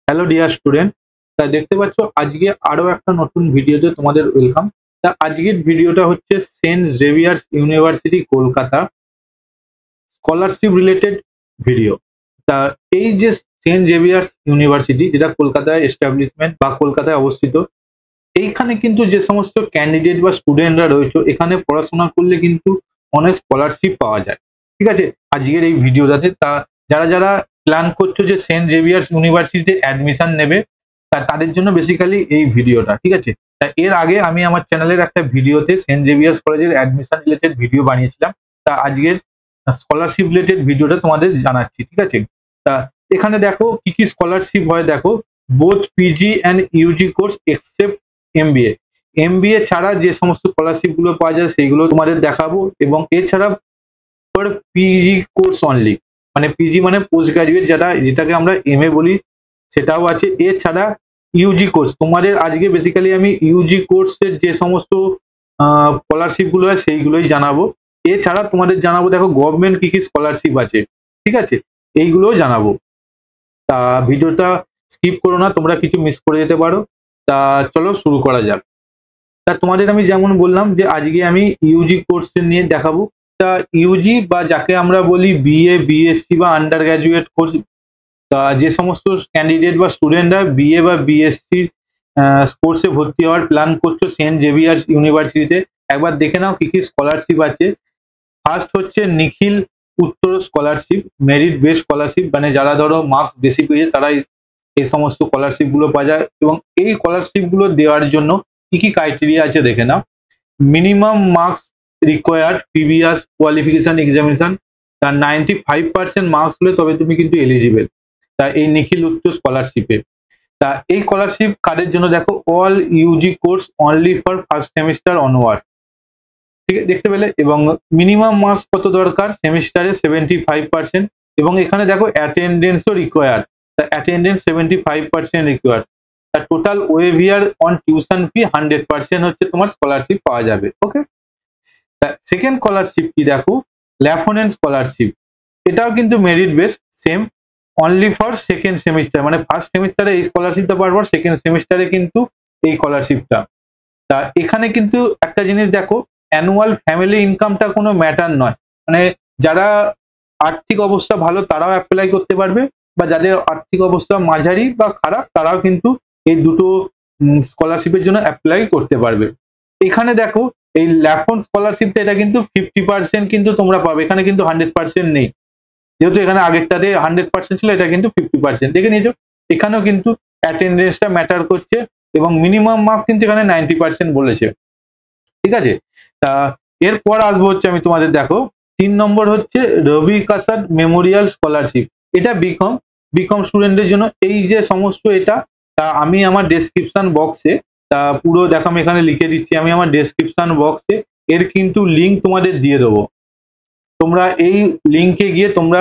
Hello dear student, তা দেখতে পাচ্ছ আজকে আরো একটা নতুন ভিডিওতে তোমাদের ওয়েলকাম। তা আজকের ভিডিওটা হচ্ছে Saint Xavier's University Kolkata scholarship related video. তা এই যে সেন্ট জেভিয়ার্স ইউনিভার্সিটি, যেটা কলকাতায় এস্টাবলিশমেন্ট বা কলকাতায় অবস্থিত, এইখানে কিন্তু যে সমস্ত ক্যান্ডিডেট বা স্টুডেন্টরা রয়েছে এখানে পড়াশোনা করলে কিন্তু অনেক স্কলারশিপ পাওয়া যায়। ঠিক আছে, আজকের এই ভিডিওটাতে তা যারা যারা প্ল্যান করছো যে সেন্ট জেভিয়ার্স ইউনিভার্সিটিতে অ্যাডমিশন নেবে, তা তাদের জন্য বেসিক্যালি এই ভিডিওটা। ঠিক আছে, তা এর আগে আমি আমার চ্যানেলের একটা ভিডিওতে সেন্ট জেভিয়ার্স কলেজের অ্যাডমিশন রিলেটেড ভিডিও বানিয়েছিলাম। তা আজকের স্কলারশিপ রিলেটেড ভিডিওটা তোমাদের জানাচ্ছি। ঠিক আছে, তা এখানে দেখো কি কি স্কলারশিপ হয়। দেখো, both PG and Yuji course except MBA. MBA ছাড়া যে সমস্ত স্কলারশিপ গুলো পাওয়া যায় সেইগুলো তোমাদের দেখাবো, এবং এছাড়া ফর পিজি কোর্স অনলি, মানে পিজি মানে পোস্ট গ্রাজুয়েট, যেটাকে আমরা এমএ বলি, সেটাও আছে। এছাড়া ইউজি কোর্স, তোমাদের আজকে বেসিক্যালি আমি ইউজি কোর্সের যে সমস্ত স্কলারশিপ গুলো হয় সেইগুলোই জানাবো। এছাড়া তোমাদের জানাবো দেখো গভর্নমেন্ট কি কি স্কলারশিপ আছে। ঠিক আছে, এইগুলোও জানাবো। তা ভিডিওটা স্কিপ করো না, তোমরা কিছু মিস করে যেতে পারো। তা চলো শুরু করা যাক। তা তোমাদের আমি যেমন বললাম যে আজকে আমি ইউজি কোর্স নিয়ে দেখাবো। তা ইউজি বা যাকে আমরা বলি বিএ, বিএসসি বা আন্ডার গ্রাজুয়েট কোর্স, তা যে সমস্ত ক্যান্ডিডেট বা স্টুডেন্টরা বিএ বা বিএসসি কোর্সে ভর্তি হওয়ার প্ল্যান করছো সেন্ট জেভিয়ার্স ইউনিভার্সিটিতে, একবার দেখে নাও কি কি স্কলারশিপ আছে। ফার্স্ট হচ্ছে নিখিল উত্তর স্কলারশিপ, মেরিট বেস স্কলারশিপ, মানে যারা ধরো মার্কস বেশি পেয়েছে তারা এই সমস্ত স্কলারশিপ গুলো পাওয়া যায়। এবং এই স্কলারশিপ গুলো দেওয়ার জন্য কি কি ক্রাইটেরিয়া আছে দেখে নাও। Minimum marks required previous qualification examination, তার 95% মার্কস হলে তবে তুমি কিন্তু এলিজিবল তা এই নিখিল উত্তর স্কলারশিপে। তা এই স্কলারশিপ কাদের জন্য, দেখো all Yuji course only for first semester onward. ঠিক আছে, দেখতে পেলে। এবং মিনিমাম মার্কস কত দরকার সেমিস্টারে 75%, এবং এখানে দেখো অ্যাটেন্ডেন্সও রিকোয়ার্ড, তা অ্যাটেন্ডেন্স 75% রিকোয়ার্ড। আর total waiver on tuition fee 100% হচ্ছে তোমার স্কলারশিপ পাওয়া যাবে। ওকে, সেকেন্ড স্কলারশিপ কি দেখো, ল্যাফোনেন্ট স্কলারশিপ। এটাও কিন্তু merit base, same, only for second semester, মানে ফার্স্ট সেমিস্টারে এই স্কলারশিপটা পাওয়ার পর সেকেন্ড সেমিস্টারে কিন্তু এই স্কলারশিপটা। তা এখানে কিন্তু একটা জিনিস দেখো, অ্যানুয়াল ফ্যামিলি ইনকামটা কোনো ম্যাটার নয়। মানে যারা আর্থিক অবস্থা ভালো তারাও অ্যাপ্লাই করতে পারবে, বা যাদের আর্থিক অবস্থা মাঝারি বা খারাপ তারাও কিন্তু এই দুটো স্কলারশিপের জন্য অ্যাপ্লাই করতে পারবে। এখানে দেখো এই ল্যাফোন স্কলারশিপটা, এটা কিন্তু 50% কিন্তু তোমরা পাবে, এখানে কিন্তু 100% নেই। যেহেতু এখানে আগেরটাতে 100% ছিল, এটা কিন্তু 50% দেখে নিয়েছো। এখানেও কিন্তু অ্যাটেন্ডেন্সটা ম্যাটার করছে, এবং মিনিমাম মার্কস কিন্তু এখানে 90% বলেছে। ঠিক আছে, তা এরপর আসবো হচ্ছে আমি তোমাদের দেখো 3 নম্বর হচ্ছে রবি কাসাদ মেমোরিয়াল স্কলারশিপ। এটা বিকম বিকম স্টুডেন্টদের জন্য এই যে সমস্ত এটা। তা আমি আমার ডেসক্রিপশন বক্সে, তা পুরো দেখো আমি এখানে লিখে দিচ্ছি, আমি আমার ডেসক্রিপশন বক্সে এর কিন্তু লিঙ্ক তোমাদের দিয়ে দেবো। তোমরা এই লিঙ্কে গিয়ে তোমরা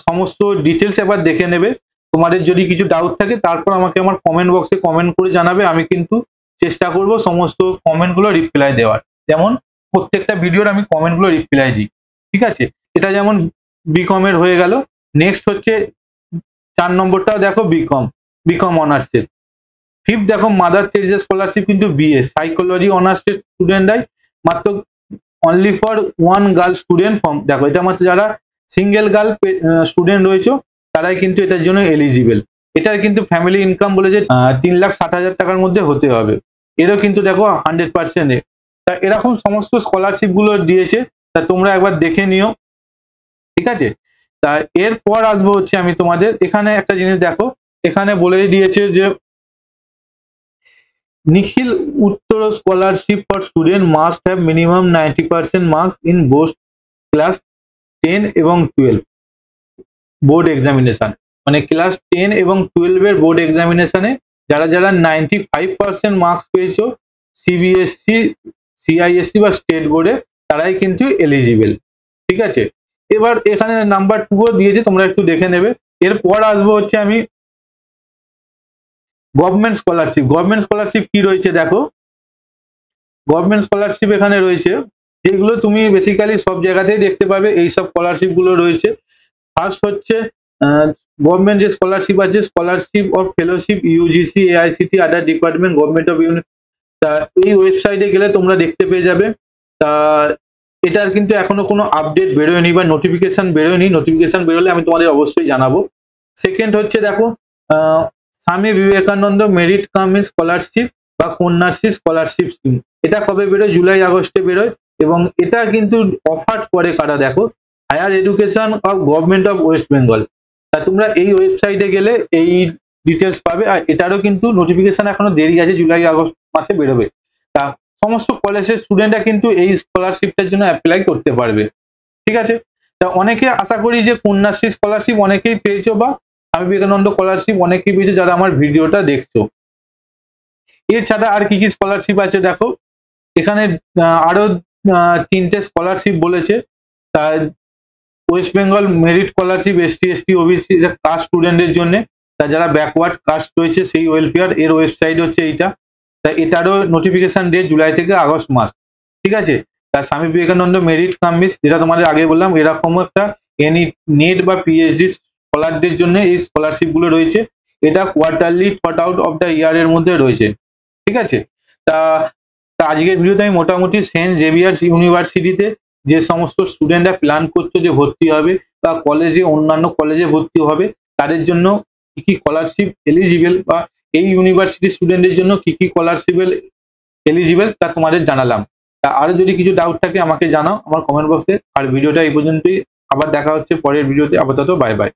সমস্ত ডিটেলস একবার দেখে নেবে। তোমাদের যদি কিছু ডাউট থাকে তারপর আমাকে আমার কমেন্ট বক্সে কমেন্ট করে জানাবে, আমি কিন্তু চেষ্টা করব সমস্ত কমেন্ট গুলো রিপ্লাই দেওয়ার। যেমন প্রত্যেকটা ভিডিওর আমি কমেন্ট গুলো রিপ্লাই দিই। ঠিক আছে, এটা যেমন বিকমের হয়ে গেল। নেক্সট হচ্ছে 4 নম্বরটাও দেখো বিকম, বিকম অনার্সের। ফিফথ দেখো মাদার টেরেসা স্কলারশিপ, কিন্তু বিএ সাইকোলজি অনার্সের স্টুডেন্টরাই মাত্র, only for one girl student form. দেখো এটা মাত্র যারা সিঙ্গেল গার্ল স্টুডেন্ট রয়েছে তারাই কিন্তু এটার জন্য এলিজিবল। এটার কিন্তু ফ্যামিলি ইনকাম বলে যে 3,60,000 টাকার মধ্যে হতে হবে। এরও কিন্তু দেখো 100%। তা এরকম সমস্ত স্কলারশিপ গুলো দিয়েছে, তা তোমরা একবার দেখে নিও। ঠিক আছে, তা এরপর আসবো হচ্ছে আমি তোমাদের এখানে একটা জিনিস দেখো, এখানে বলে দিয়েছে যে নিখিল উত্তর scholarship for student must have minimum 90% marks in both class 10 এবং 12 বোর্ড এক্সামিনেশন। মানে ক্লাস 10 এবং 12 এর বোর্ড এক্সামিনেশনে যারা যারা 95% মার্কস পেয়েছো সিবিএসসি, সিআইএসসি বা স্টেট বোর্ডে, তারাই কিন্তু এলিজিবল। ঠিক আছে, এবার এখানে নাম্বার 2 দিয়েছে, তোমরা একটু দেখে নেবে। এরপর আসবো হচ্ছে আমি গভর্নমেন্ট স্কলারশিপ। গভর্নমেন্ট স্কলারশিপ কি রয়েছে দেখো, গভর্নমেন্ট স্কলারশিপ এখানে রয়েছে, যেগুলো তুমি বেসিক্যালি সব জায়গাতেই দেখতে পাবে, এই সব স্কলারশিপ গুলো রয়েছে। ফার্স্ট হচ্ছে গভর্নমেন্ট যে স্কলারশিপ আছে, scholarship of fellowship UGC AICT other department government of uni, তা এই ওয়েবসাইটে গেলে তোমরা দেখতে পেয়ে যাবে। তা এটার কিন্তু এখনো কোনো আপডেট বেরোয়নি বা নোটিফিকেশন বেরোয়নি, নোটিফিকেশন বেরোলে আমি তোমাদের অবশ্যই জানাবো। সেকেন্ড হচ্ছে দেখো Swami Vivekananda merit cum scholarship বা কন্যাশ্রী স্কলারশিপ স্কিম, এটা কবে বেরোয়? জুলাই আগস্টে বেরোয়। এবং এটা কিন্তু অফার করে কারা দেখো, higher education of government of West Bengal. তা তোমরা এই ওয়েবসাইটে গেলে এই ডিটেলস পাবে। আর এটারও কিন্তু নোটিফিকেশন এখনো দেরি আছে, জুলাই আগস্ট মাসে বেরোবে। তা সমস্ত কলেজের স্টুডেন্টরা কিন্তু এই স্কলারশিপটার জন্য অ্যাপ্লাই করতে পারবে। ঠিক আছে, তা অনেকে আশা করি যে কন্যাশ্রী স্কলারশিপ অনেকেই পেয়েছো বা স্বামী বিবেকানন্দ স্কলারশিপ অনেকেই পেয়েছো যারা আমার ভিডিওটা দেখছো। এছাড়া আর কি কি স্কলারশিপ আছে দেখো, এখানে আরো তিনটে স্কলারশিপ বলেছে। তার West Bengal merit scholarship ST ST OBC caste স্টুডেন্টদের জন্য, তা যারা ব্যাকওয়ার্ড কাস্ট রয়েছে সেই ওয়েলফেয়ার, এর ওয়েবসাইট হচ্ছে এইটা। তা এটারও নোটিফিকেশন ডেট জুলাই থেকে আগস্ট মাস। ঠিক আছে, তা স্বামী বিবেকানন্দ মেরিট কামিস যেটা তোমাদের আগে বললাম, এরকমও একটা এনি নেট বা পিএইচডি স্কলারদের জন্য এই স্কলারশিপ গুলো রয়েছে। এটা quarterly thought out of the year এর মধ্যে রয়েছে। ঠিক আছে, তা তা আজকের ভিডিওতে আমি মোটামুটি সেন্ট জেভিয়ার্স ইউনিভার্সিটিতে যে সমস্ত স্টুডেন্টরা প্ল্যান করছে যে ভর্তি হবে বা কলেজে অন্যান্য কলেজে ভর্তি হবে, তাদের জন্য কি কি স্কলারশিপ এলিজিবল বা এই ইউনিভার্সিটির স্টুডেন্টদের জন্য কি কি স্কলারশিপ এলিজিবল তা তোমাদের জানালাম। তা আরো যদি কিছু ডাউট থাকে আমাকে জানাও আমার কমেন্ট বক্সে। আর ভিডিওটা এই পর্যন্তই, আবার দেখা হচ্ছে পরের ভিডিওতে। আপাতত বাই বাই।